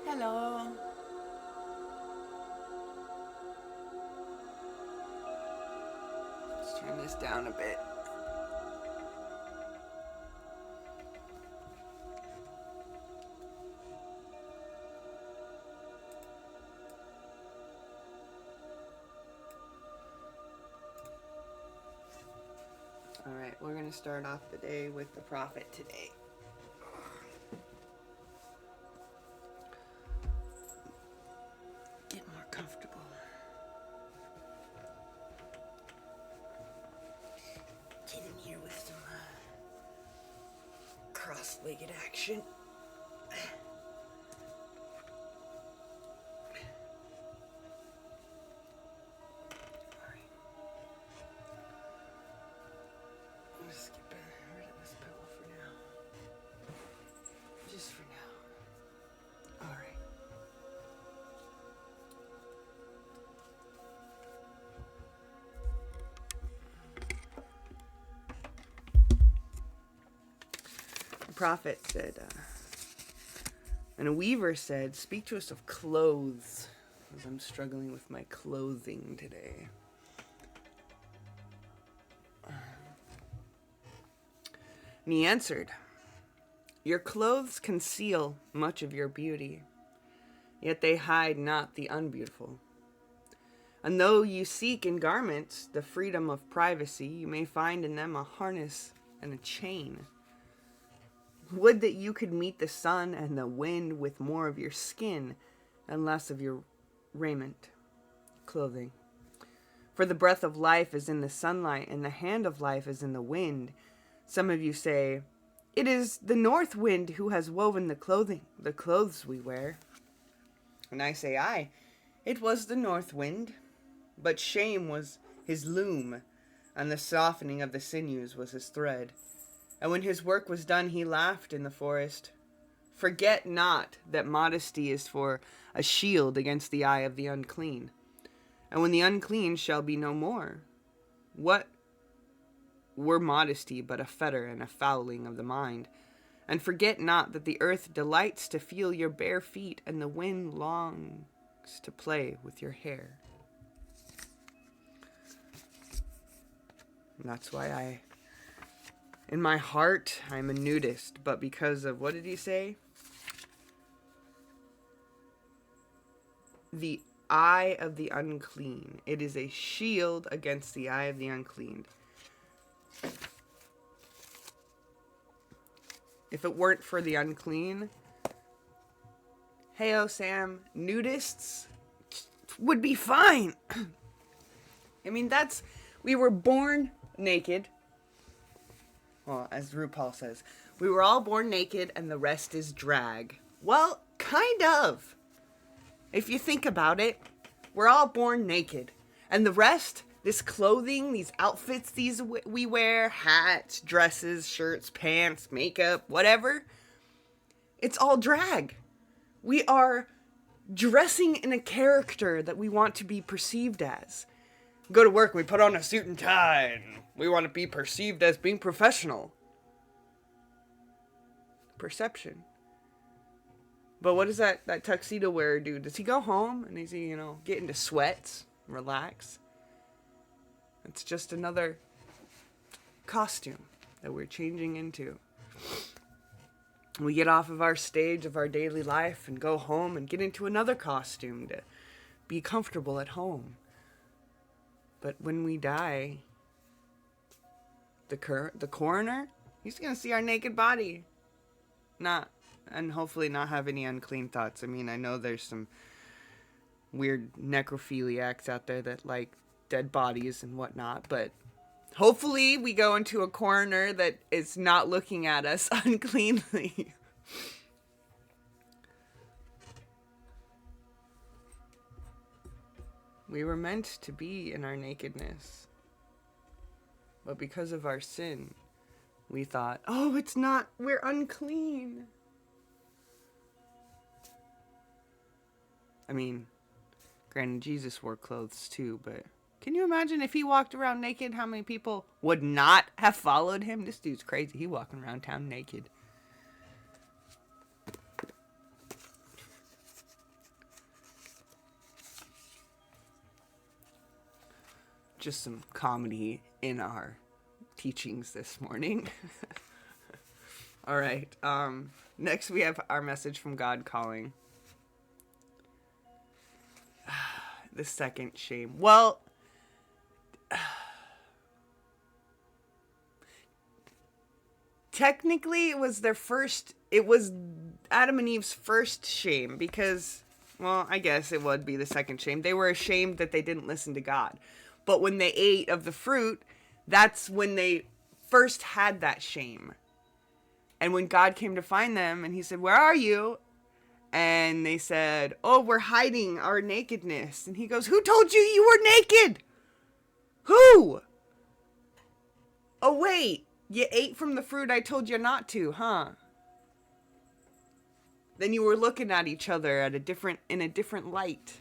Hello. Let's turn this down a bit. Alright, we're going to start off the day with the prophet today. Get more comfortable. Get in here with some cross-legged action. Just get rid of this pillow for now. Just for now. Alright. The prophet said, and a weaver said, "Speak to us of clothes, as I'm struggling with my clothing today." And he answered, "Your clothes conceal much of your beauty, yet they hide not the unbeautiful. And though you seek in garments the freedom of privacy, you may find in them a harness and a chain. Would that you could meet the sun and the wind with more of your skin and less of your raiment, clothing. For the breath of life is in the sunlight, and the hand of life is in the wind. Some of you say, 'It is the north wind who has woven the clothes we wear.' And I say, 'Aye, it was the north wind, but shame was his loom, and the softening of the sinews was his thread. And when his work was done, he laughed in the forest. Forget not that modesty is for a shield against the eye of the unclean. And when the unclean shall be no more, what were modesty but a fetter and a fouling of the mind? And forget not that the earth delights to feel your bare feet, and the wind longs to play with your hair.'" And that's why in my heart, I'm a nudist, but because of, what did he say? The eye of the unclean. It is a shield against the eye of the unclean. If it weren't for the unclean, hey, Sam, nudists would be fine. I mean, we were born naked. Well, as RuPaul says, we were all born naked and the rest is drag. Well, kind of. If you think about it, we're all born naked. And the rest, this clothing, these outfits we wear, hats, dresses, shirts, pants, makeup, whatever, it's all drag. We are dressing in a character that we want to be perceived as. Go to work, we put on a suit and tie, and we want to be perceived as being professional. Perception. But what does that tuxedo wearer do? Does he go home and does he, get into sweats, relax? It's just another costume that we're changing into. We get off of our stage of our daily life and go home and get into another costume to be comfortable at home. But when we die, the coroner, he's going to see our naked body. And hopefully not have any unclean thoughts. I mean, I know there's some weird necrophiliacs out there that like dead bodies and whatnot, but hopefully we go into a coroner that is not looking at us uncleanly. We were meant to be in our nakedness. But because of our sin, we thought, "Oh, we're unclean." I mean, granted, Jesus wore clothes too, but Can you imagine if he walked around naked, how many people would not have followed him? This dude's crazy. He walking around town naked. Just some comedy in our teachings this morning. All right. Next we have our message from God calling. The second shame. Well, technically it was Adam and Eve's first shame because, well, I guess it would be the second shame. They were ashamed that they didn't listen to God. But when they ate of the fruit, that's when they first had that shame. And when God came to find them and he said, "Where are you?" And they said, "Oh, we're hiding our nakedness." And he goes, "Who told you you were naked? Who? Oh, wait, you ate from the fruit I told you not to, huh?" Then you were looking at each other in a different light.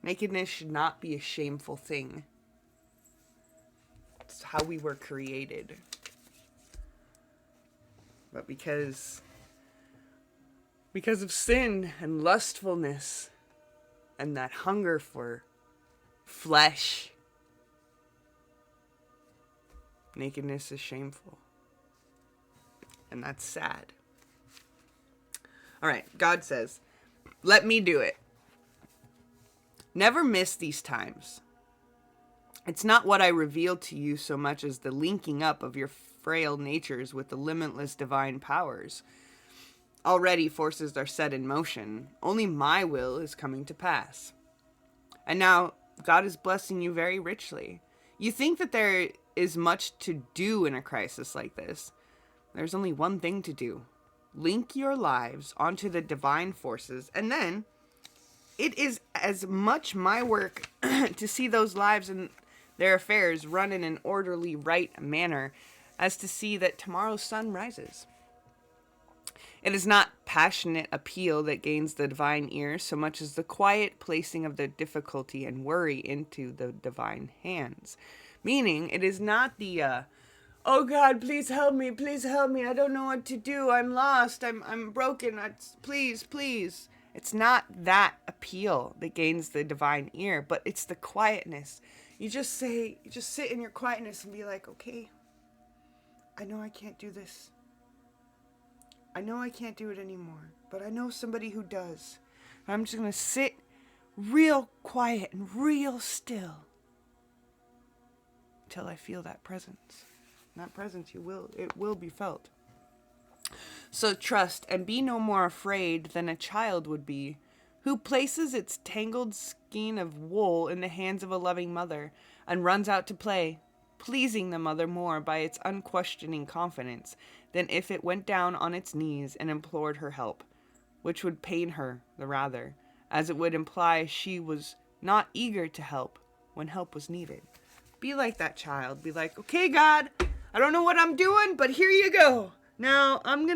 Nakedness should not be a shameful thing. It's how we were created. But because of sin and lustfulness and that hunger for flesh, nakedness is shameful. And that's sad. All right, God says, "Let me do it. Never miss these times. It's not what I reveal to you so much as the linking up of your frail natures with the limitless divine powers. Already forces are set in motion. Only my will is coming to pass. And now God is blessing you very richly. You think that there is much to do in a crisis like this. There's only one thing to do. Link your lives onto the divine forces, and then it is as much my work to see those lives and their affairs run in an orderly, right manner as to see that tomorrow's sun rises. It is not passionate appeal that gains the divine ear so much as the quiet placing of the difficulty and worry into the divine hands. Meaning, it is not the, "Oh God, please help me, I don't know what to do, I'm lost, I'm broken, please, please." It's not that appeal that gains the divine ear, but it's the quietness. You just sit in your quietness and be like, "Okay, I know I can't do this. I know I can't do it anymore, but I know somebody who does. And I'm just going to sit real quiet and real still until I feel that presence." And that presence, it will be felt. So trust and be no more afraid than a child would be, who places its tangled skein of wool in the hands of a loving mother and runs out to play, pleasing the mother more by its unquestioning confidence than if it went down on its knees and implored her help, which would pain her the rather, as it would imply she was not eager to help when help was needed. Be like that child. Be like, "Okay, God, I don't know what I'm doing, but here you go. Now I'm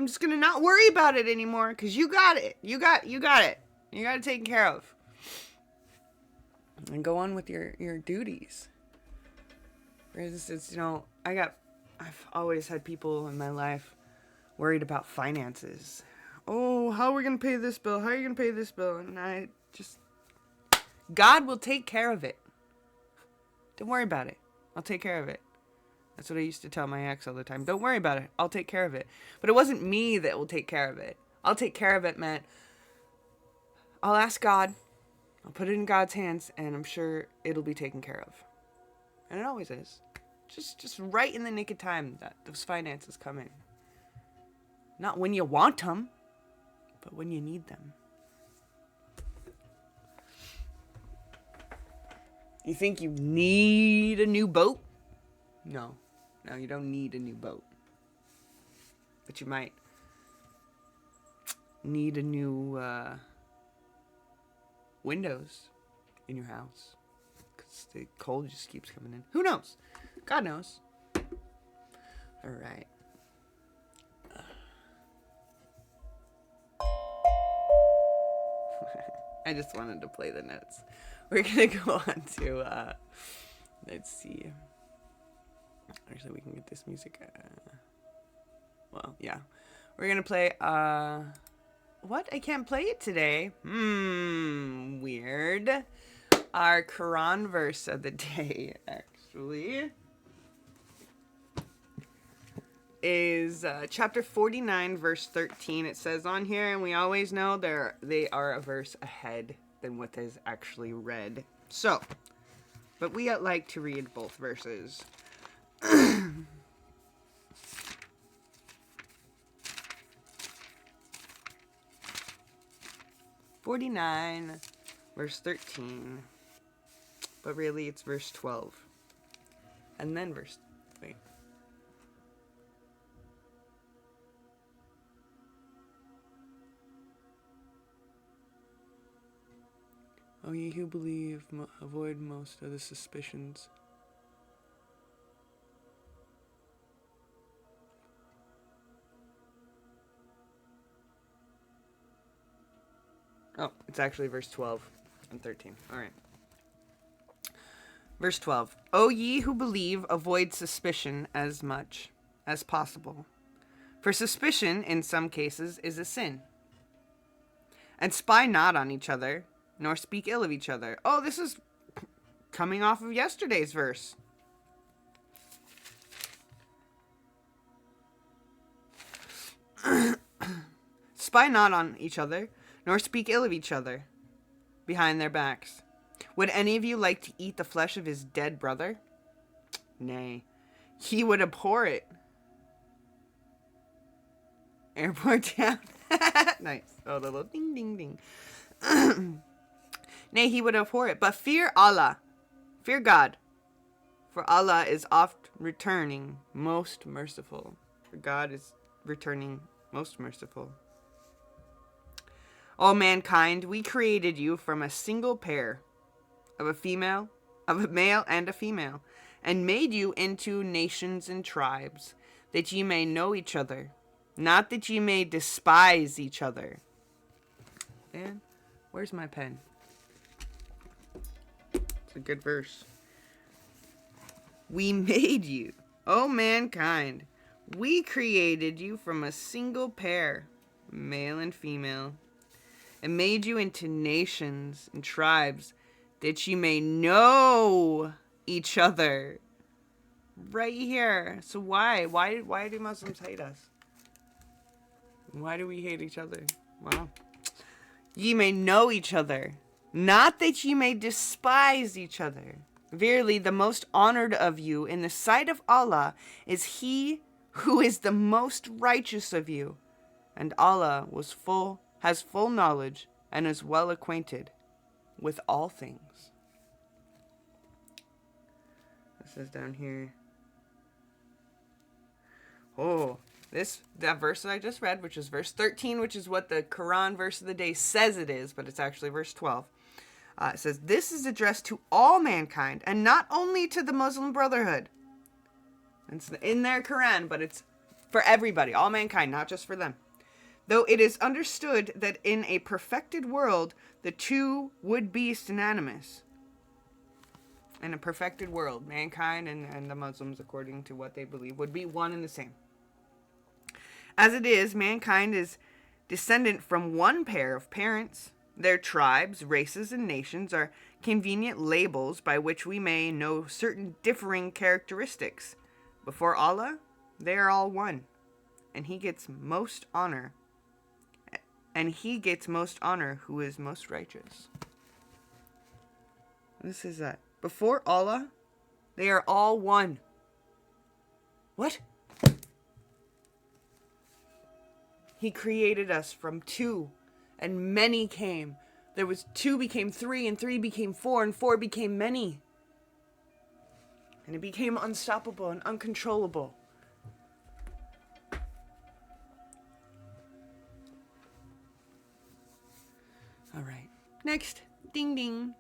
just gonna not worry about it anymore, because you got it. You got it. You got it taken care of." And go on with your duties. For instance, I've always had people in my life worried about finances. "Oh, how are we gonna pay this bill? How are you gonna pay this bill?" And God will take care of it. Don't worry about it. I'll take care of it. That's what I used to tell my ex all the time. "Don't worry about it. I'll take care of it." But it wasn't me that will take care of it. I'll take care of it meant I'll ask God, I'll put it in God's hands, and I'm sure it'll be taken care of. And it always is. Just right in the nick of time that those finances come in. Not when you want them, but when you need them. You think you need a new boat? No, you don't need a new boat. But you might need a new windows in your house, because the cold just keeps coming in. Who knows? God knows. All right. I just wanted to play the notes. We're going to go on to, let's see. Actually, we can get this music. Well, yeah. We're going to play, what? I can't play it today. Weird. Our Quran verse of the day, actually, is chapter 49, verse 13. It says on here, and we always know they are a verse ahead than what is actually read. So, but we like to read both verses. 49, verse 13. But really, it's verse 12. And then wait. O ye who believe, avoid most of the suspicions. Oh, it's actually verse 12 and 13. All right. Verse 12. O ye who believe, avoid suspicion as much as possible. For suspicion, in some cases, is a sin. And spy not on each other, nor speak ill of each other. Oh, this is coming off of yesterday's verse. Spy not on each other, nor speak ill of each other behind their backs. Would any of you like to eat the flesh of his dead brother? Nay, he would abhor it. Airport down. Nice. Oh, the little ding, ding, ding. Nay, he would abhor it. But fear Allah. Fear God. For Allah is oft returning most merciful. For God is returning most merciful. O mankind, we created you from a single pair of a male and a female, and made you into nations and tribes, that ye may know each other, not that ye may despise each other. Man, where's my pen? It's a good verse. We made you, O mankind, we created you from a single pair, male and female, and made you into nations and tribes, that you may know each other. Right here. So why do Muslims hate us? Why do we hate each other? Wow. Ye may know each other, not that ye may despise each other. Verily, the most honored of you in the sight of Allah is he who is the most righteous of you. And Allah has full knowledge and is well acquainted with all things. It says down here. Oh, that verse that I just read, which is verse 13, which is what the Quran verse of the day says it is, but it's actually verse 12. It says, this is addressed to all mankind, and not only to the Muslim Brotherhood. It's in their Quran, but it's for everybody, all mankind, not just for them. Though it is understood that in a perfected world, the two would be synonymous. In a perfected world, mankind and the Muslims, according to what they believe, would be one and the same. As it is, mankind is descendant from one pair of parents. Their tribes, races, and nations are convenient labels by which we may know certain differing characteristics. Before Allah, they are all one, and He gets most honor. And He gets most honor who is most righteous. This is that. Before Allah, they are all one. What? He created us from two, and many came. There was two became three, and three became four, and four became many. And it became unstoppable and uncontrollable. All right. Next. Ding ding.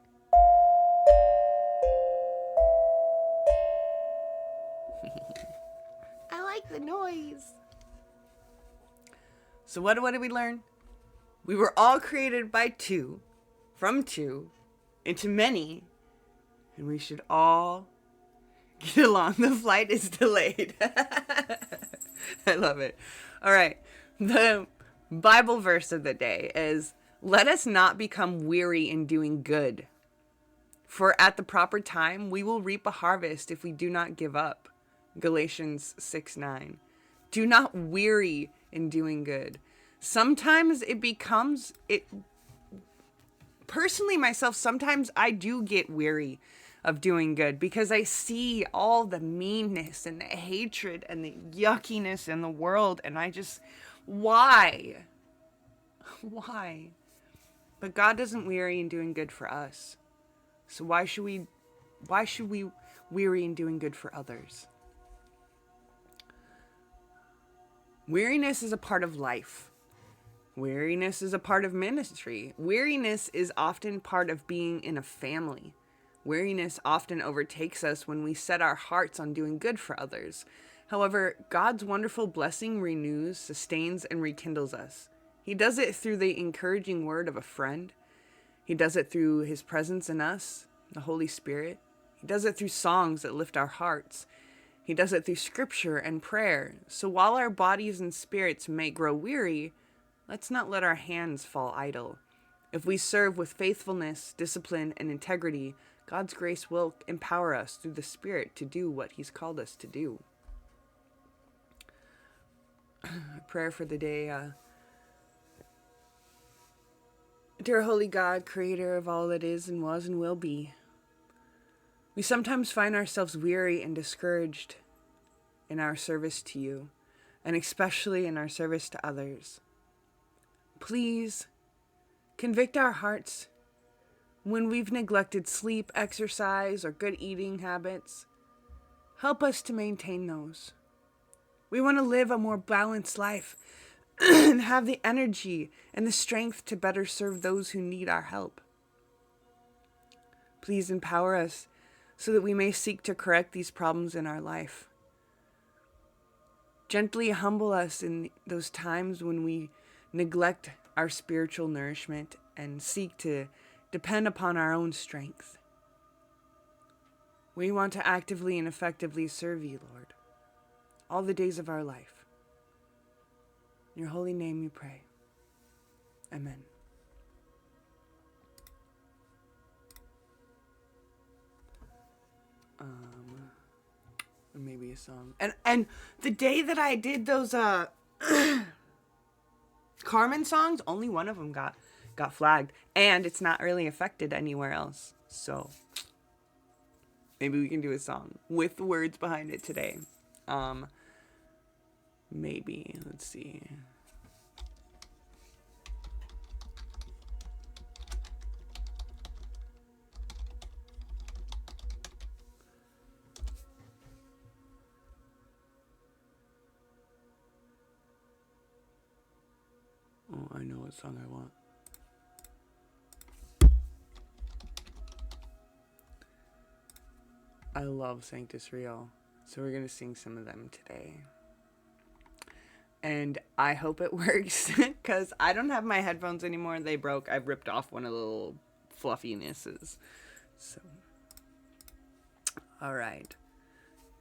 I like the noise. So what did we learn? We were all created by two, from two, into many, and we should all get along. The flight is delayed. I love it. All right. The Bible verse of the day is, let us not become weary in doing good, for at the proper time we will reap a harvest if we do not give up. Galatians 6:9. Do not weary in doing good. Sometimes it becomes it. Personally, myself, sometimes I do get weary of doing good because I see all the meanness and the hatred and the yuckiness in the world, and I just, why? Why? But God doesn't weary in doing good for us. So why should we weary in doing good for others? Weariness is a part of life. Weariness is a part of ministry. Weariness is often part of being in a family. Weariness often overtakes us when we set our hearts on doing good for others. However, God's wonderful blessing renews, sustains, and rekindles us. He does it through the encouraging word of a friend. He does it through his presence in us, the Holy Spirit. He does it through songs that lift our hearts. He does it through scripture and prayer. So while our bodies and spirits may grow weary, let's not let our hands fall idle. If we serve with faithfulness, discipline, and integrity, God's grace will empower us through the Spirit to do what he's called us to do. Prayer for the day. Dear Holy God, creator of all that is and was and will be, we sometimes find ourselves weary and discouraged in our service to you, and especially in our service to others. Please convict our hearts when we've neglected sleep, exercise, or good eating habits. Help us to maintain those. We want to live a more balanced life and have the energy and the strength to better serve those who need our help. Please empower us so that we may seek to correct these problems in our life. Gently humble us in those times when we neglect our spiritual nourishment and seek to depend upon our own strength. We want to actively and effectively serve you, Lord, all the days of our life. In your holy name we pray. Amen. Maybe a song. And the day that I did those Carmen songs, only one of them got flagged, and it's not really affected anywhere else. So maybe we can do a song with words behind it today. Maybe, let's see. Oh, I know what song I want. I love Sanctus Real, so we're going to sing some of them today. And I hope it works, because I don't have my headphones anymore. They broke. I ripped off one of the little fluffinesses. So, all right.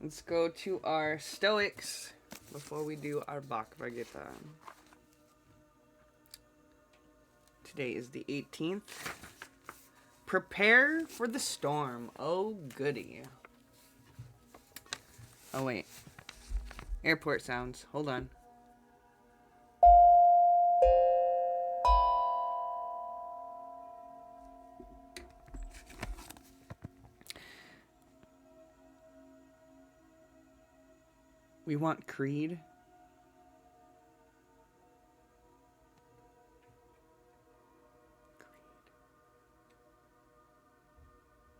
Let's go to our Stoics before we do our Bhagavad Gita. Today is the 18th. Prepare for the storm. Oh, goody. Oh, wait. Airport sounds. Hold on. We want Creed.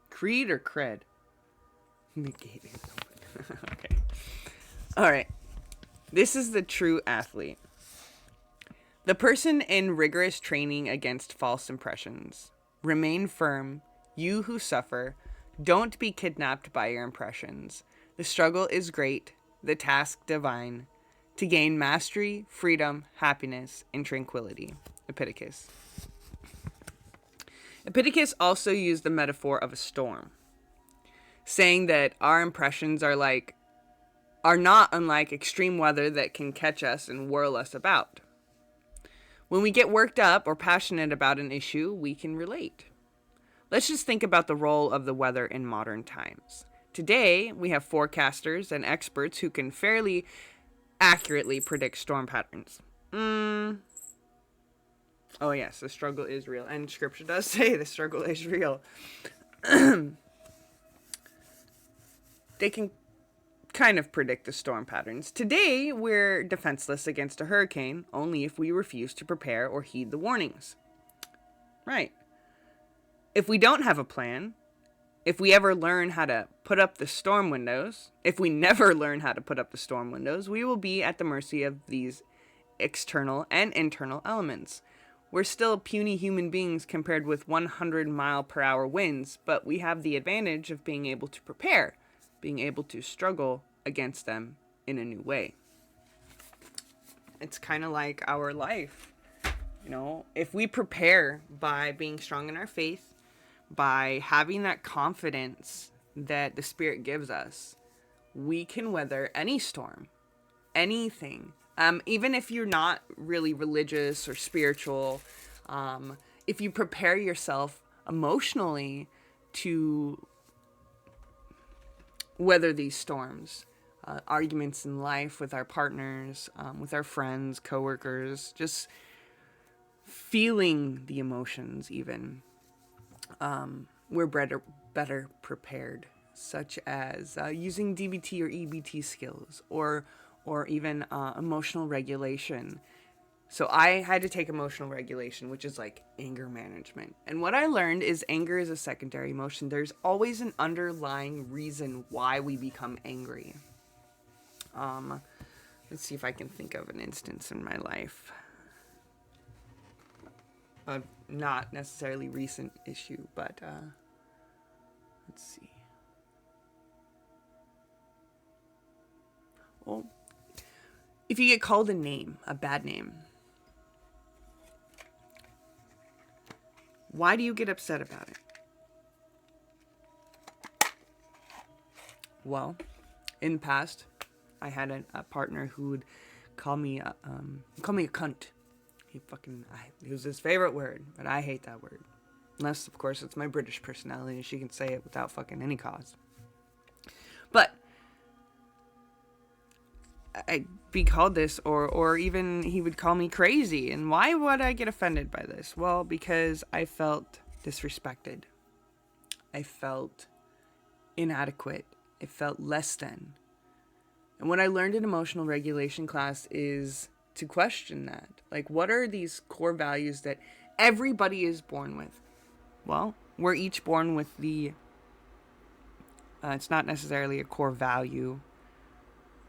Creed or cred? The gate is open. Okay. Alright. This is the true athlete. The person in rigorous training against false impressions. Remain firm. You who suffer, don't be kidnapped by your impressions. The struggle is great, the task divine, to gain mastery, freedom, happiness, and tranquility. Epictetus. Epictetus also used the metaphor of a storm, saying that our impressions are not unlike extreme weather that can catch us and whirl us about. When we get worked up or passionate about an issue, we can relate. Let's just think about the role of the weather in modern times. Today, we have forecasters and experts who can fairly accurately predict storm patterns. Oh yes, the struggle is real. And scripture does say the struggle is real. They can kind of predict the storm patterns. Today, we're defenseless against a hurricane only if we refuse to prepare or heed the warnings. Right. If we don't have a plan, if we ever learn how to put up the storm windows, if we never learn how to put up the storm windows, we will be at the mercy of these external and internal elements. We're still puny human beings compared with 100-mile-per-hour winds, but we have the advantage of being able to prepare, being able to struggle against them in a new way. It's kind of like our life. You know, if we prepare by being strong in our faith, by having that confidence that the Spirit gives us, we can weather any storm, anything. Even if you're not really religious or spiritual, if you prepare yourself emotionally to weather these storms, arguments in life with our partners, with our friends, coworkers, just feeling the emotions even, we're better prepared, such as using DBT or EBT skills, or even emotional regulation. So I had to take emotional regulation, which is like anger management. And what I learned is anger is a secondary emotion. There's always an underlying reason why we become angry. Let's see if I can think of an instance in my life. Not necessarily recent issue, but let's see. Well, if you get called a name, a bad name, why do you get upset about it? Well, in the past, I had a partner who would call me a cunt. It was his favorite word, but I hate that word. Unless, of course, it's my British personality and she can say it without fucking any cause. But I'd be called this, or even he would call me crazy. And why would I get offended by this? Well, because I felt disrespected. I felt inadequate. It felt less than. And what I learned in emotional regulation class is to question that. Like, what are these core values that everybody is born with? Well, we're each born with it's not necessarily a core value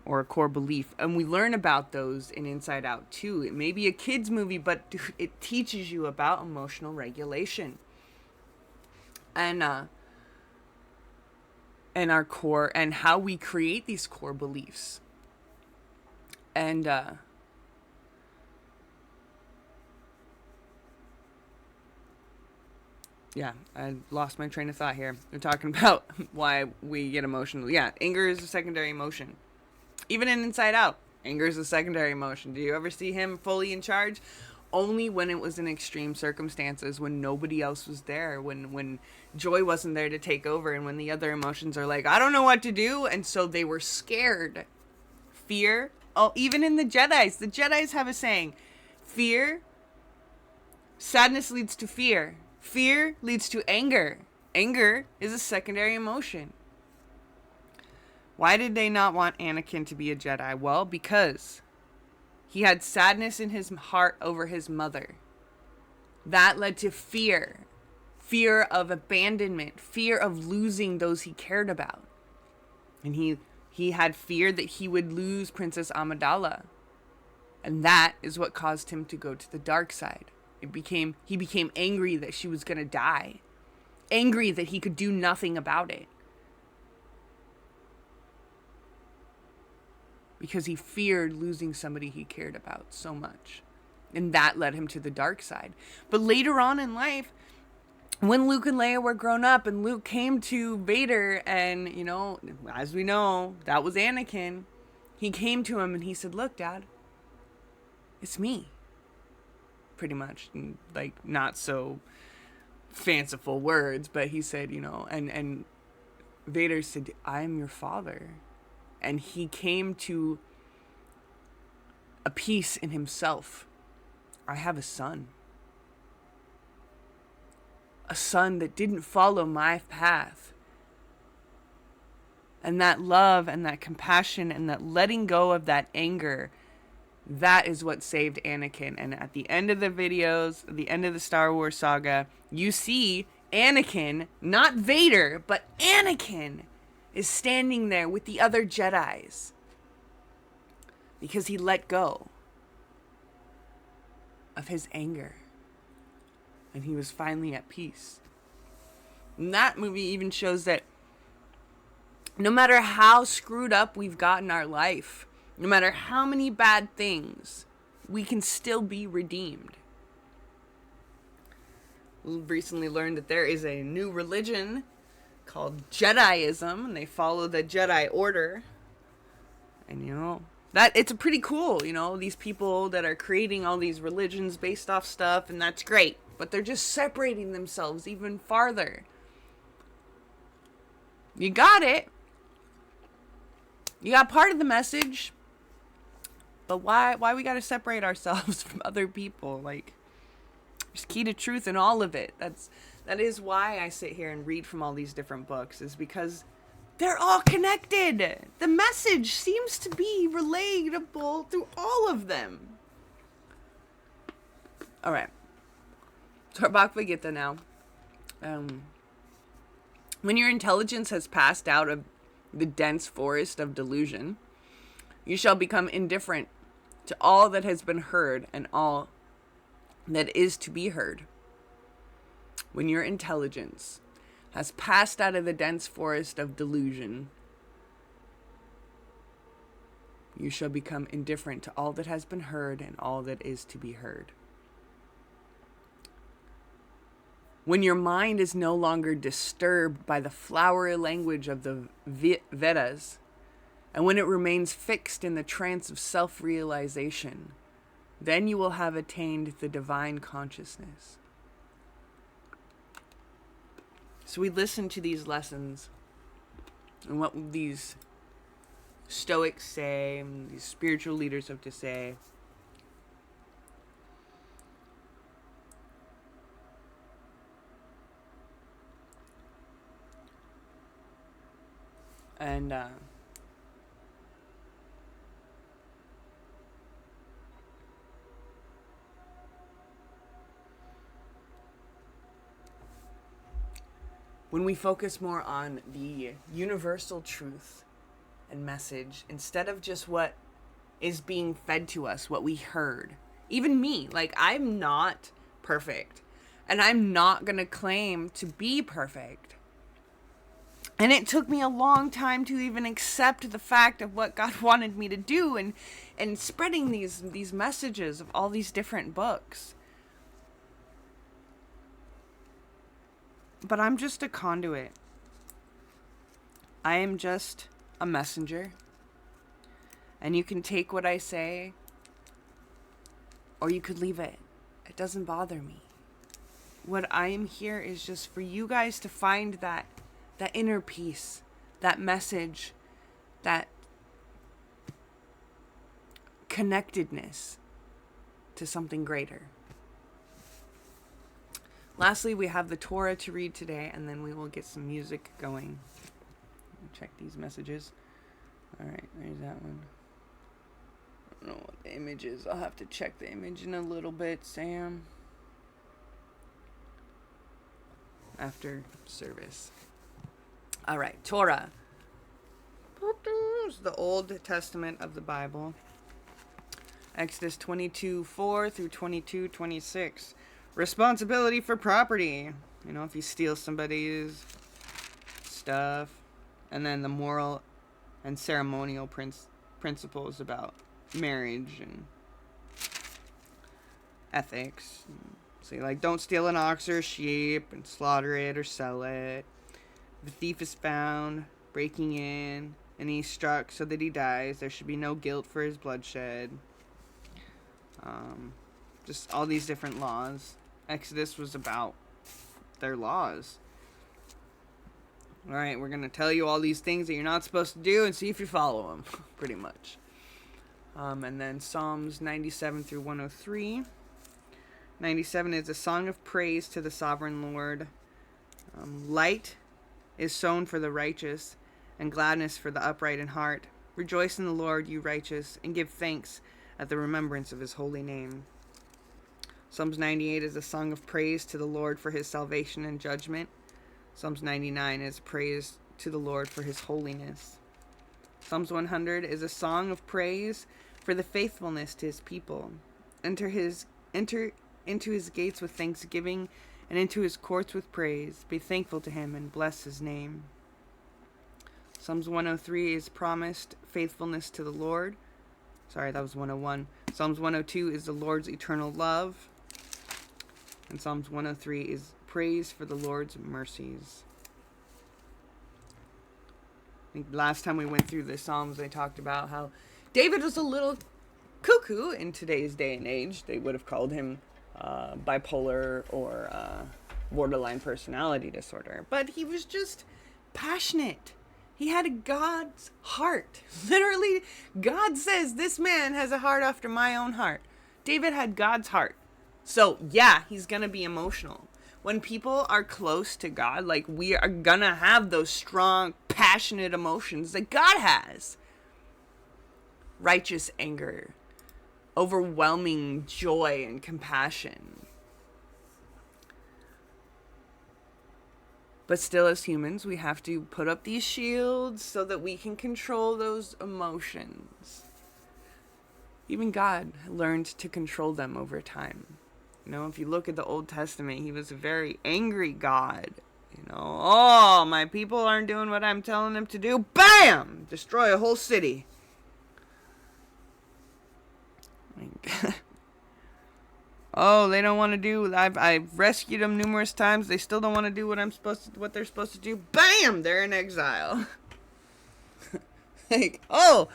or a core belief. And we learn about those in Inside Out too. It may be a kid's movie, but dude, it teaches you about emotional regulation. And our core, and how we create these core beliefs. And yeah, I lost my train of thought here. We're talking about why we get emotional. Yeah, anger is a secondary emotion. Even in Inside Out, anger is a secondary emotion. Do you ever see him fully in charge? Only when it was in extreme circumstances, when nobody else was there, when joy wasn't there to take over, and when the other emotions are like, I don't know what to do, and so they were scared. Fear. Oh, even in the Jedis have a saying, fear, sadness leads to fear. Fear leads to anger. Anger is a secondary emotion. Why did they not want Anakin to be a Jedi? Well, because he had sadness in his heart over his mother. That led to fear. Fear of abandonment. Fear of losing those he cared about. And he had fear that he would lose Princess Amidala. And that is what caused him to go to the dark side. He became angry that she was going to die. Angry that he could do nothing about it. Because he feared losing somebody he cared about so much. And that led him to the dark side. But later on in life, when Luke and Leia were grown up and Luke came to Vader and, you know, as we know, that was Anakin. He came to him and he said, "Look, Dad, it's me." Pretty much. And, like, not so fanciful words, but he said, you know, and Vader said, "I am your father." And he came to a peace in himself. I have a son. A son that didn't follow my path. And that love and that compassion and that letting go of that anger, that is what saved Anakin. And at the end of the videos, at the end of the Star Wars saga, you see Anakin, not Vader, but Anakin is standing there with the other Jedis. Because he let go of his anger. And he was finally at peace. And that movie even shows that no matter how screwed up we've gotten our life, no matter how many bad things, we can still be redeemed. We recently learned that there is a new religion called Jediism, and they follow the Jedi Order. And you know, that it's pretty cool, you know, these people that are creating all these religions based off stuff, and that's great. But they're just separating themselves even farther. You got it. You got part of the message. But why we gotta separate ourselves from other people? Like, there's key to truth in all of it. That is why I sit here and read from all these different books, is because they're all connected. The message seems to be relatable through all of them. All right. So Bhagavad Gita now. When your intelligence has passed out of the dense forest of delusion, you shall become indifferent to all that has been heard and all that is to be heard. When your intelligence has passed out of the dense forest of delusion, you shall become indifferent to all that has been heard and all that is to be heard. When your mind is no longer disturbed by the flowery language of the Vedas, and when it remains fixed in the trance of self-realization, then you will have attained the divine consciousness. So we listen to these lessons and what these Stoics say, and these spiritual leaders have to say. And when we focus more on the universal truth and message, instead of just what is being fed to us, what we heard. Even me, like, I'm not perfect. And I'm not going to claim to be perfect. And it took me a long time to even accept the fact of what God wanted me to do, and spreading these messages of all these different books. But I'm just a conduit. I am just a messenger. And you can take what I say, or you could leave it. It doesn't bother me. What I am here is just for you guys to find that inner peace, that message, that connectedness to something greater. Lastly, we have the Torah to read today, and then we will get some music going. Check these messages. All right, there's that one. I don't know what the image is. I'll have to check the image in a little bit, Sam. After service. All right, Torah. It's the Old Testament of the Bible. Exodus 22:4 through 22:26. Responsibility for property. You know, if you steal somebody's stuff. And then the moral and ceremonial principles about marriage. And ethics. So like, don't steal an ox or a sheep and slaughter it or sell it. If a thief is found breaking in and he's struck so that he dies, there should be no guilt for his bloodshed. Just all these different laws. Exodus was about their laws. Alright, we're going to tell you all these things that you're not supposed to do and see if you follow them, pretty much. And then Psalms 97 through 103. 97 is a song of praise to the sovereign Lord. Light is sown for the righteous, and gladness for the upright in heart. Rejoice in the Lord, you righteous, and give thanks at the remembrance of his holy name. Psalms 98 is a song of praise to the Lord for his salvation and judgment. Psalms 99 is praise to the Lord for his holiness. Psalms 100 is a song of praise for the faithfulness to his people. Enter into his gates with thanksgiving and into his courts with praise. Be thankful to him and bless his name. Psalms 103 is promised faithfulness to the Lord. Sorry, that was 101. Psalms 102 is the Lord's eternal love. And Psalms 103 is praise for the Lord's mercies. I think last time we went through the Psalms, they talked about how David was a little cuckoo in today's day and age. They would have called him bipolar or borderline personality disorder. But he was just passionate. He had God's heart. Literally, God says this man has a heart after my own heart. David had God's heart. So, yeah, he's going to be emotional. When people are close to God, like, we are going to have those strong, passionate emotions that God has. Righteous anger, overwhelming joy and compassion. But still, as humans, we have to put up these shields so that we can control those emotions. Even God learned to control them over time. You know, if you look at the Old Testament, he was a very angry God. You know, oh, my people aren't doing what I'm telling them to do. Bam! Destroy a whole city. Oh, they don't want to do. I've rescued them numerous times. They still don't want to do what they're supposed to do. Bam! They're in exile. Like, oh,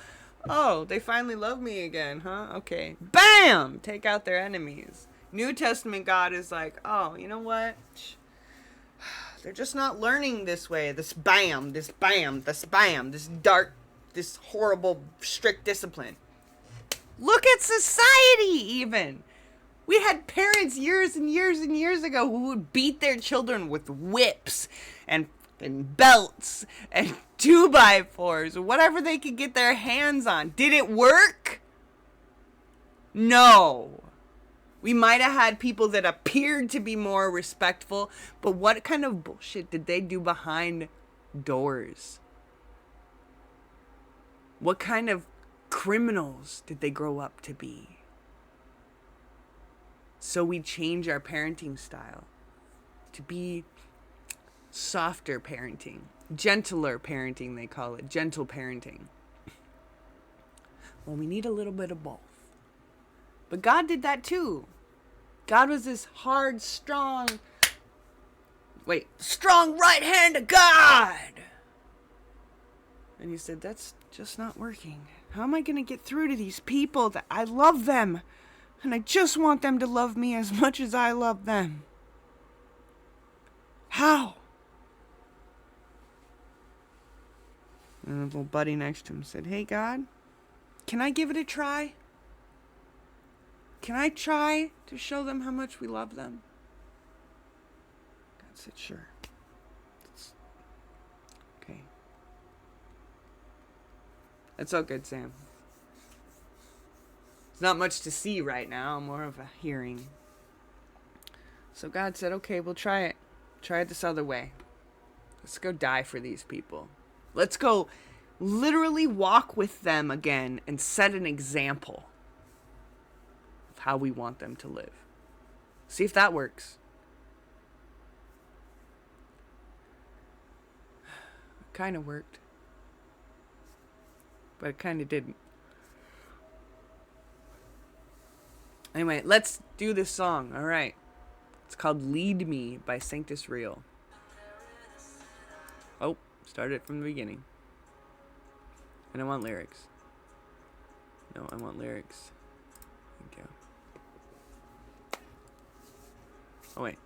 they finally love me again, huh? Okay. Bam! Take out their enemies. New Testament God is like, oh, you know what? They're just not learning this way. This bam, this dark, this horrible, strict discipline. Look at society, even. We had parents years and years and years ago who would beat their children with whips and belts and 2x4s or whatever they could get their hands on. Did it work? No. We might have had people that appeared to be more respectful, but what kind of bullshit did they do behind doors? What kind of criminals did they grow up to be? So we change our parenting style to be softer parenting, gentler parenting, they call it, gentle parenting. Well, we need a little bit of both. But God did that too. God was this hard, strong right hand of God. And he said, that's just not working. How am I going to get through to these people that I love them? And I just want them to love me as much as I love them. How? And the little buddy next to him said, hey, God, can I give it a try? Can I try to show them how much we love them? God said, sure. Okay. That's all good, Sam. There's not much to see right now, more of a hearing. So God said, okay, we'll try it. Try it this other way. Let's go die for these people. Let's go literally walk with them again and set an example of how we want them to live. See if that works. It kind of worked. But it kind of didn't. Anyway, let's do this song. All right. It's called Lead Me by Sanctus Real. Oh, start it from the beginning. And I want lyrics. No, I want lyrics. Thank you. Oh, wait.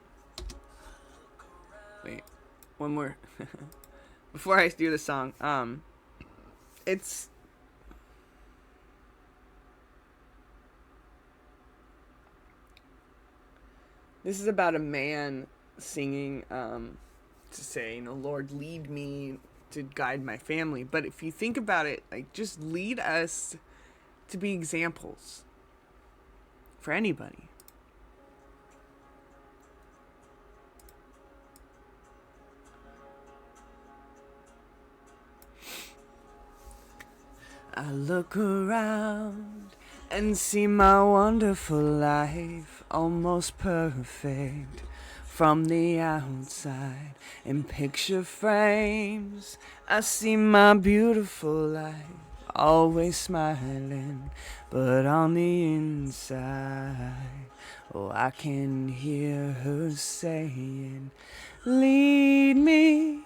Wait. One more. Before I do the song, it's... This is about a man singing, to say, Lord, lead me to guide my family. But if you think about it, like, just lead us to be examples for anybody. I look around and see my wonderful life, almost perfect from the outside. In picture frames, I see my beautiful life, always smiling, but on the inside, oh, I can hear her saying, lead me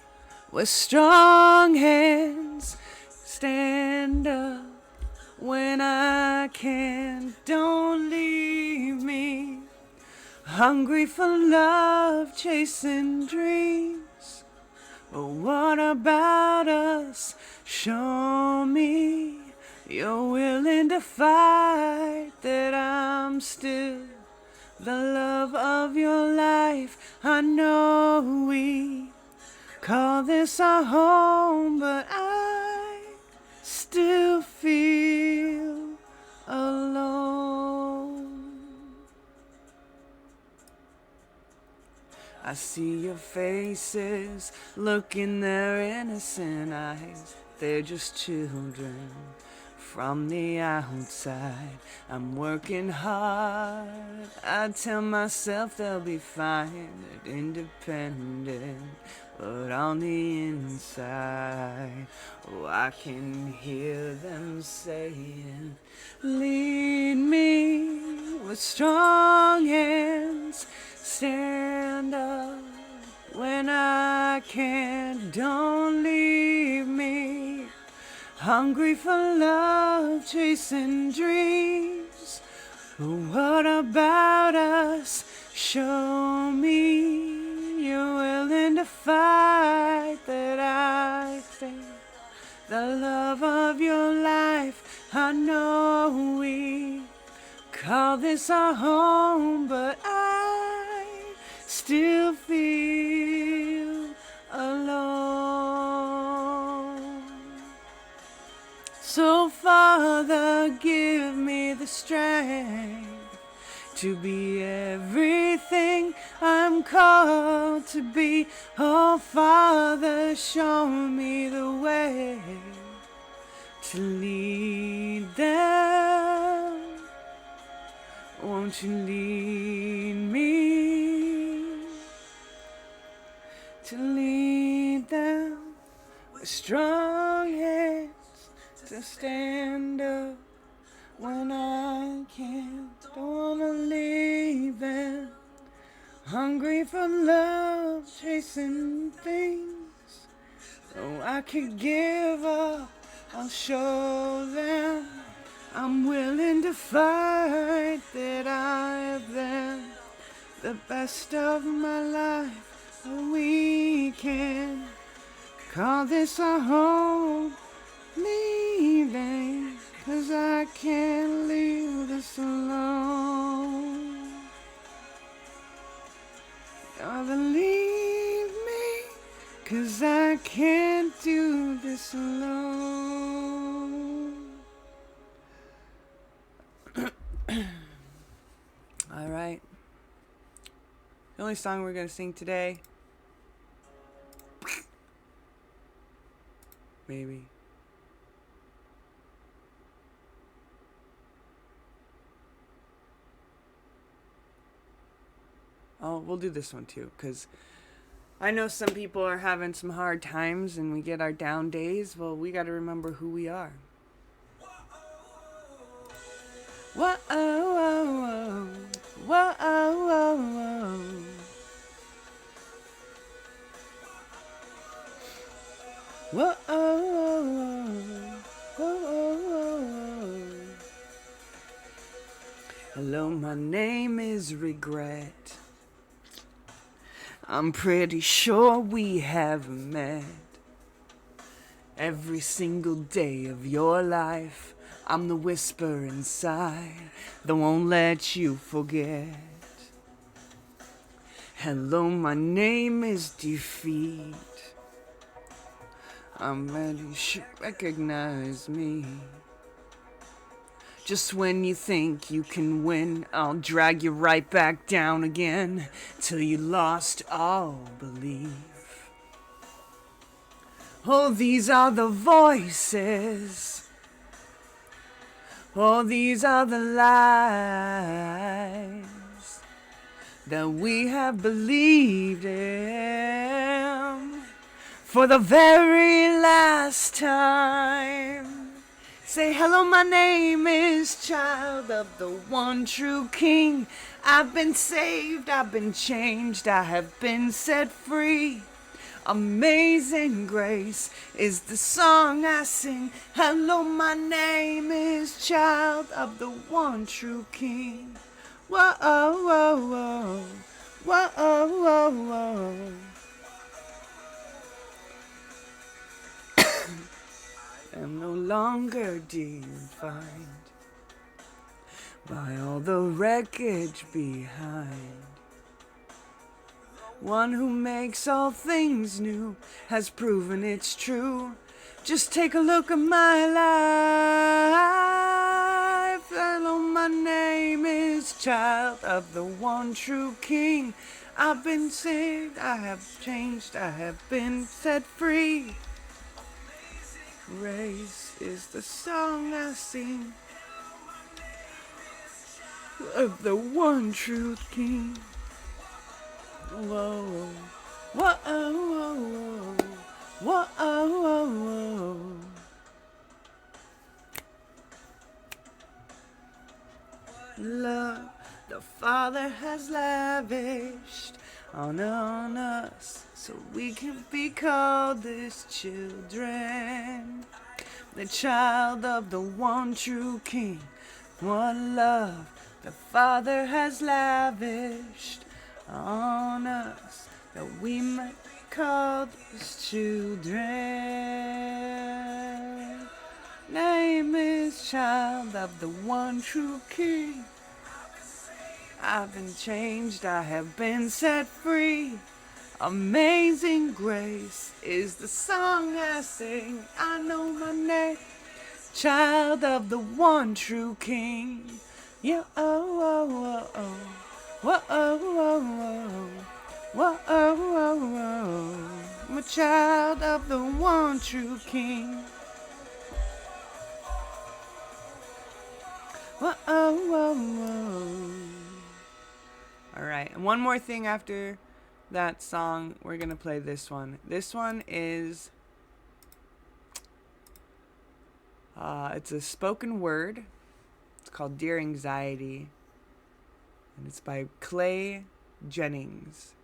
with strong hands, stand up when I can't, don't leave me hungry for love, chasing dreams. But what about us? Show me you're willing to fight, that I'm still the love of your life. I know we call this our home, but I still feel alone. I see your faces, look in their innocent eyes. They're just children from the outside. I'm working hard, I tell myself they'll be fine, independent, but on the inside, oh, I can hear them saying, lead me with strong hands, stand up when I can't, don't leave me hungry for love, chasing dreams. What about us? Show me you're willing to fight, that I think the love of your life. I know we call this our home, but I still feel alone. So Father, give me the strength to be everything I'm called to be. Oh Father, show me the way to lead them. Won't you lead me to lead them with strong hands, to stand up when I can't, don't wanna leave them hungry for love, chasing things. Oh, I could give up, I'll show them I'm willing to fight, that I have them the best of my life. We can call this our home, leaving, 'cause I can't leave this alone. Gotta leave me, 'cause I can't do this alone. Alright. The only song we're gonna sing today. Maybe. Oh, we'll do this one too, because I know some people are having some hard times and we get our down days. Well, we got to remember who we are. Whoa, whoa, whoa, whoa, whoa. Whoa, whoa. Hello, my name is Regret. I'm pretty sure we have met. Every single day of your life, I'm the whisper inside that won't let you forget. Hello, my name is Defeat. I'm ready, you should recognize me. Just when you think you can win, I'll drag you right back down again till you lost all belief. Oh, these are the voices. Oh, these are the lies that we have believed in for the very last time. Say hello, my name is Child of the One True King. I've been saved, I've been changed, I have been set free. Amazing grace is the song I sing. Hello, my name is Child of the One True King. Whoa, whoa, whoa, whoa, whoa, whoa. I'm no longer defined by all the wreckage behind. One who makes all things new has proven it's true. Just take a look at my life. Hello, my name is Child of the One True King. I've been saved, I have changed, I have been set free. Grace is the song I sing of the one true King. Whoa, whoa, whoa, whoa, whoa. Love the Father has lavished on us, so we can be called His children. The child of the one true King. What love the Father has lavished on us, that we might be called His children. Name is Child of the One True King. I've been changed, I have been set free. Amazing grace is the song I sing. I know my name, Child of the One True King. Yeah, oh, oh, oh, oh, oh, oh, oh, oh, oh, oh. I'm a child of the One True King. Whoa, whoa, whoa. All right, and one more thing after that song, we're gonna play this one. This one is it's a spoken word. It's called Dear Anxiety, and it's by Clay Jennings.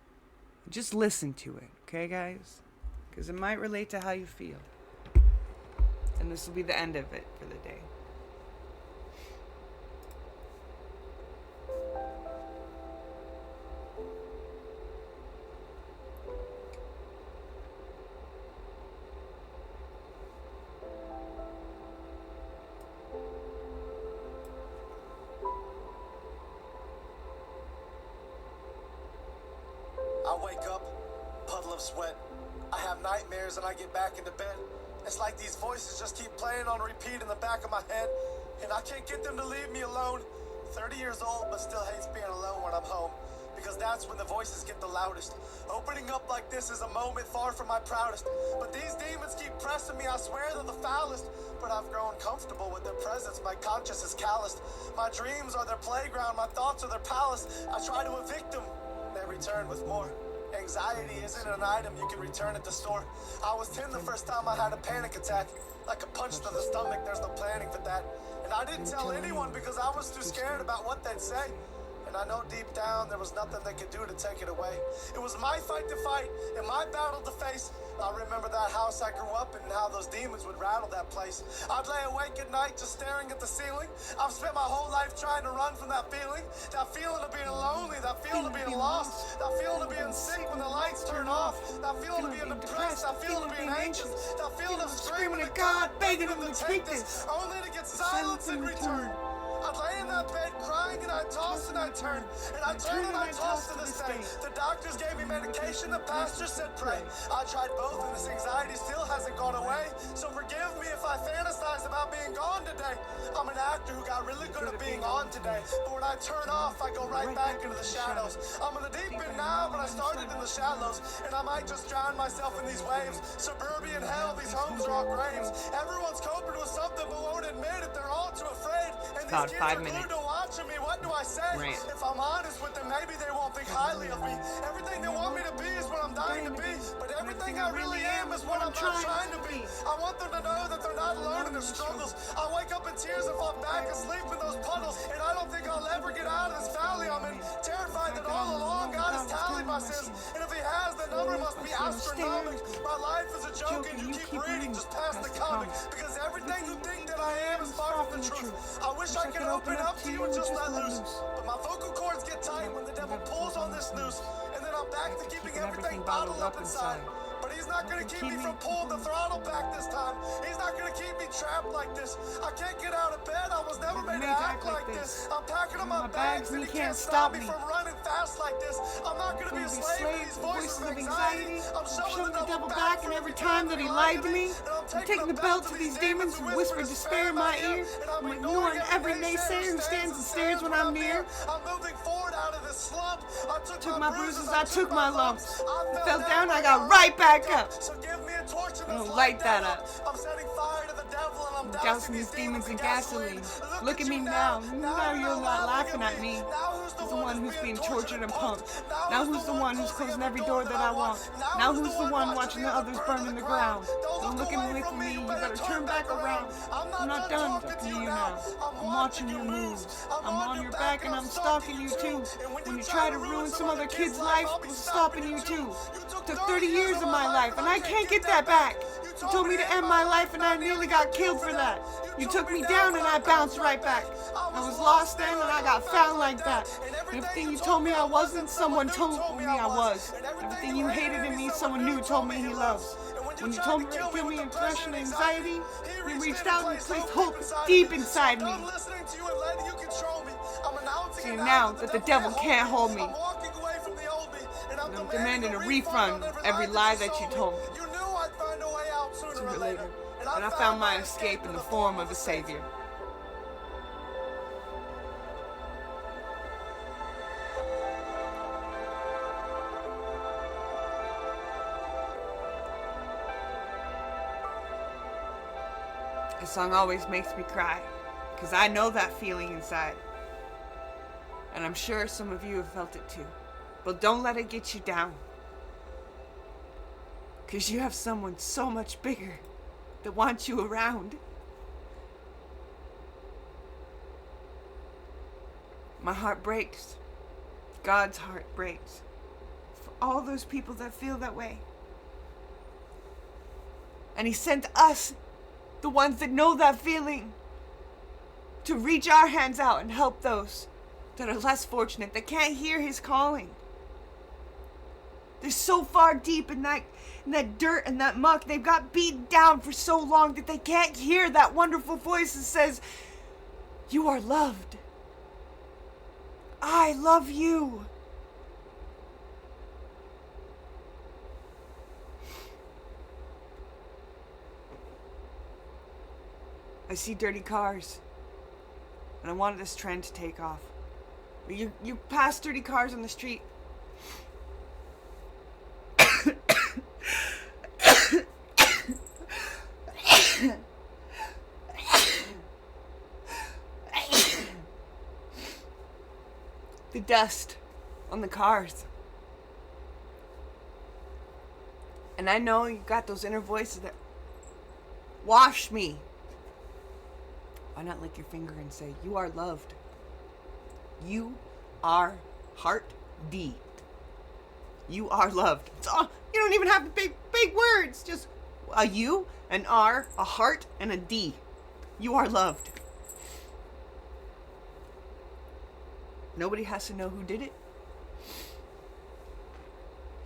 Just listen to it, okay, guys? Because it might relate to how you feel. And this will be the end of it for the day. I wake up, puddle of sweat. I have nightmares and I get back into bed. It's like these voices just keep playing on repeat in the back of my head, and I can't get them to leave me alone. 30 years old, but still hates being alone when I'm home, because that's when the voices get the loudest. Opening up like this is a moment far from my proudest, but these demons keep pressing me. I swear they're the foulest, but I've grown comfortable with their presence. My conscience is calloused. My dreams are their playground, my thoughts are their palace. I try to evict them, they return with more. Anxiety isn't an item you can return at the store. I was 10 the first time I had a panic attack. Like a punch to the stomach, there's no planning for that. And I didn't tell anyone because I was too scared about what they'd say. And I know deep down there was nothing they could do to take it away. It was my fight to fight and my battle to face. I remember that house I grew up in and how those demons would rattle that place. I'd lay awake at night just staring at the ceiling. I've spent my whole life trying to run from that feeling of being lonely, that feeling of being lost, that feeling of being sick when the lights turn off, that feeling of being depressed, that feeling of being anxious, that feeling of screaming at God, begging him to take this, only to get silence in return. I'd lay in that bed crying and I'd toss and I'd turn. And I'd turn and I'd toss to this day. The doctors gave me medication, the pastor said pray. I tried both and this anxiety still hasn't gone away. So forgive me if I fantasize about being gone today. I'm an actor who got really good at being on today. But when I turn off, I go right back into the shadows. I'm in the deep end now, but I started in the shallows. And I might just drown myself in these waves. Suburban hell, these homes are all graves. Everyone's coping with something but won't admit it. They're all too afraid. And these kids 5 are minutes. glued to watching me. What do I say? Right. If I'm honest with them, maybe they won't think highly of me. Everything they want me to be is what I'm dying to be. But everything I really am is what I'm not trying to be. I want them to know that they're not alone in their struggles. I wake up in tears and fall back asleep in those puddles. And I don't think I'll ever get out of this valley I'm in. Terrified that all along God has tallied my sins. And if He has, the number must be astronomical. My life is a joke and you keep reading just past the comic. Because everything you think that I am is far from the truth. I wish I could open up to you and just let loose. But my vocal cords get tight when the devil pulls on this noose. And then I'm back to keeping everything bottled up inside. But He's not gonna keep me from pulling the throttle back this time. He's not gonna keep me trapped like this. I can't get out of bed, I was never made to act like this. I'm packing up my bags and He can't stop me from running fast like this. I'm not gonna be a slave to these voices of anxiety. I'm showing the devil back, and every time that he lied to me, I'm taking the belt to these demons who whisper despair in my ear. I'm ignoring every naysayer who stands and stares when I'm near. I'm moving forward out of this slump. I took my bruises, I took my lumps. I fell down, I got right back up. So give me a torch and I'm gonna light that up. I'm setting fire to the devil and I'm Dousing these demons in gasoline. Look at me now. Now you're not laughing at me. Who's the one who's being tortured and punked? Now who's the one who's closing every door that I want? Now who's the one watching the others burn in the ground? Don't look away from me. You better turn back around. I'm not done talking to you now. I'm watching your moves. I'm on your back and I'm stalking you too. When you try to ruin some other kid's life, I'm stopping you too. Took 30 years of my life and I can't get that back. You told me to end my life and I nearly got killed for that. You took me down and I bounced right back. I was lost then and I got found like that. And everything you told me I wasn't, someone told me I was. Everything you hated in me, someone new told me he loves. When you told me to kill me in depression and anxiety, you reached out and placed hope deep inside me. See now that the devil can't hold me. And I'm demanding a refund of every lie that you told me. Sooner or later. And I found my escape in the form of a savior. This song always makes me cry, because I know that feeling inside. And I'm sure some of you have felt it too. But don't let it get you down. Because you have someone so much bigger that wants you around. My heart breaks. God's heart breaks. For all those people that feel that way. And He sent us, the ones that know that feeling, to reach our hands out and help those that are less fortunate, that can't hear His calling. They're so far deep in that dirt and that muck. They've got beaten down for so long that they can't hear that wonderful voice that says, "You are loved. I love you." I see dirty cars, and I wanted this trend to take off. But you pass dirty cars on the street. The dust on the cars. And I know you got those inner voices that wash me. Why not lick your finger and say, you are loved. You are heart D. You are loved. You don't even have big words. Just a U, an R, a heart, and a D. You are loved. Nobody has to know who did it.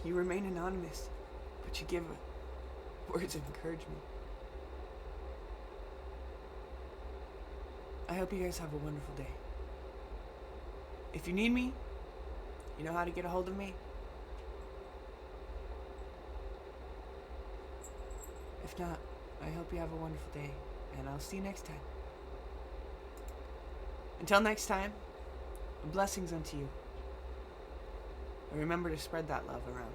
You remain anonymous, but you give words of encouragement. I hope you guys have a wonderful day. If you need me, you know how to get a hold of me. If not, I hope you have a wonderful day, and I'll see you next time. Until next time, blessings unto you. And remember to spread that love around.